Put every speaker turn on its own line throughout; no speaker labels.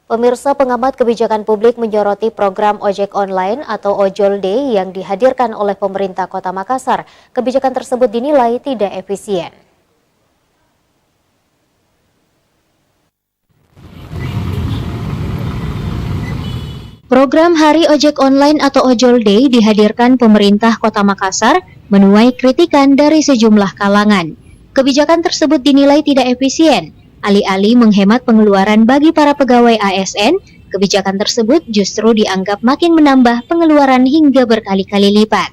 Pemirsa, pengamat kebijakan publik menyoroti program ojek online atau Ojol Day yang dihadirkan oleh pemerintah Kota Makassar. Kebijakan tersebut dinilai tidak efisien. Program Hari Ojek Online atau Ojol Day dihadirkan pemerintah Kota Makassar menuai kritikan dari sejumlah kalangan. Kebijakan tersebut dinilai tidak efisien. Alih-alih menghemat pengeluaran bagi para pegawai ASN, kebijakan tersebut justru dianggap makin menambah pengeluaran hingga berkali-kali lipat.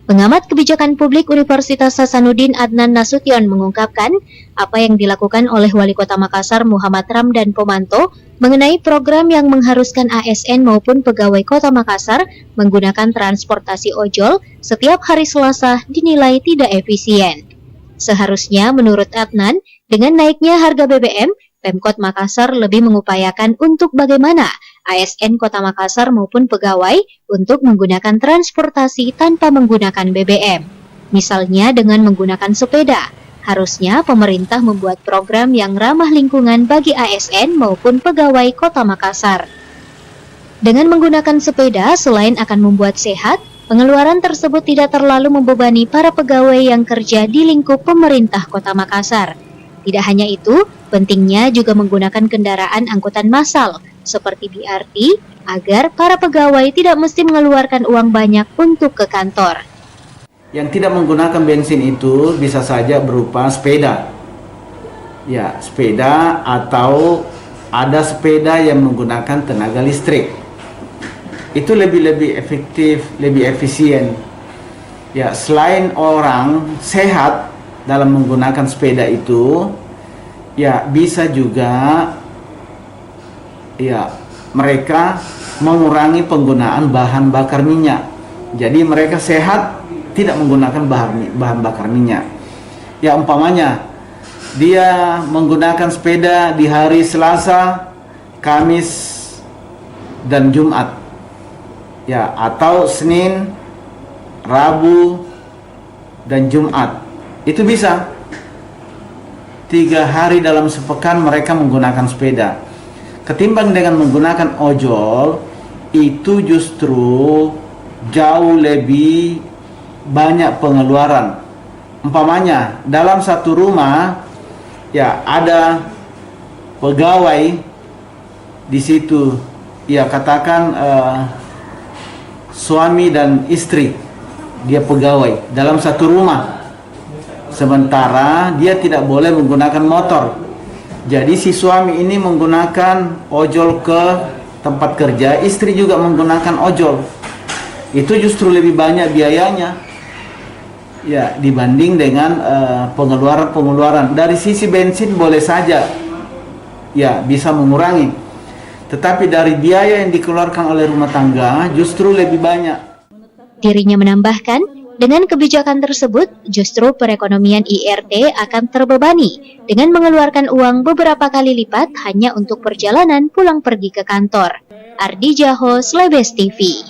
Pengamat kebijakan publik Universitas Hasanuddin Adnan Nasution mengungkapkan apa yang dilakukan oleh Wali Kota Makassar Muhammad Ramdan Pomanto mengenai program yang mengharuskan ASN maupun pegawai Kota Makassar menggunakan transportasi ojol setiap hari Selasa dinilai tidak efisien. Seharusnya menurut Adnan, dengan naiknya harga BBM, Pemkot Makassar lebih mengupayakan untuk bagaimana ASN Kota Makassar maupun pegawai untuk menggunakan transportasi tanpa menggunakan BBM. Misalnya dengan menggunakan sepeda. Harusnya pemerintah membuat program yang ramah lingkungan bagi ASN maupun pegawai Kota Makassar. Dengan menggunakan sepeda, selain akan membuat sehat, pengeluaran tersebut tidak terlalu membebani para pegawai yang kerja di lingkup pemerintah Kota Makassar. Tidak hanya itu, pentingnya juga menggunakan kendaraan angkutan massal seperti BRT agar para pegawai tidak mesti mengeluarkan uang banyak untuk ke kantor.
Yang tidak menggunakan bensin itu bisa saja berupa sepeda. Ya, sepeda atau ada sepeda yang menggunakan tenaga listrik. Itu lebih efektif, lebih efisien. Ya, selain orang sehat dalam menggunakan sepeda itu, ya bisa juga ya mereka mengurangi penggunaan bahan bakar minyak. Jadi mereka sehat, tidak menggunakan bahan bakar minyak. Ya umpamanya dia menggunakan sepeda di hari Selasa, Kamis, dan Jumat. Ya, atau Senin, Rabu, dan Jumat. Itu bisa 3 hari dalam sepekan mereka menggunakan sepeda. Ketimbang dengan menggunakan ojol, itu justru jauh lebih banyak pengeluaran. Umpamanya dalam satu rumah ya ada pegawai di situ, ya katakan suami dan istri, dia pegawai dalam satu rumah. Sementara dia tidak boleh menggunakan motor. Jadi si suami ini menggunakan ojol ke tempat kerja, istri juga menggunakan ojol. Itu justru lebih banyak biayanya ya dibanding dengan pengeluaran. Dari sisi bensin boleh saja ya bisa mengurangi. Tetapi dari biaya yang dikeluarkan oleh rumah tangga justru lebih banyak.
Dirinya menambahkan, dengan kebijakan tersebut justru perekonomian IRT akan terbebani dengan mengeluarkan uang beberapa kali lipat hanya untuk perjalanan pulang pergi ke kantor. Ardi Jaho, Slebes TV.